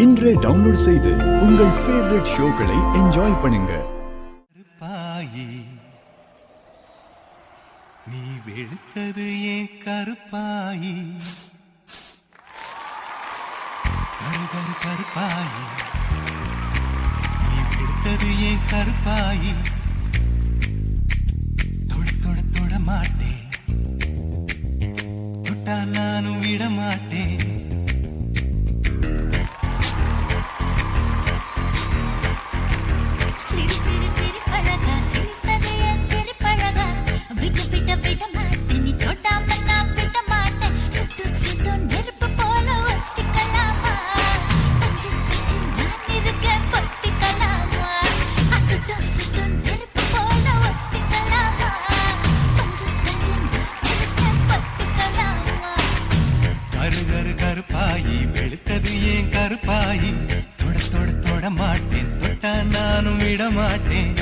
இன்றே டவுன்லோட் செய்து உங்கள் ஃபேவரட் ஷோக்களை என்ஜாய் பண்ணுங்க. நீ வெளுத்தது ஏன் கருப்பாயி, கரு கருப்பாயி, நீ வெளுத்தது ஏன் கருப்பாயி, தொட தொட தொட மாட்டேன், தொட்டா நானும் விட மாட்டேன். கருப்பாயி வெளுத்தது ஏன் கருப்பாயி, தொட தொட தொட மாட்டேன், தொட்டா நானும் விட மாட்டேன்.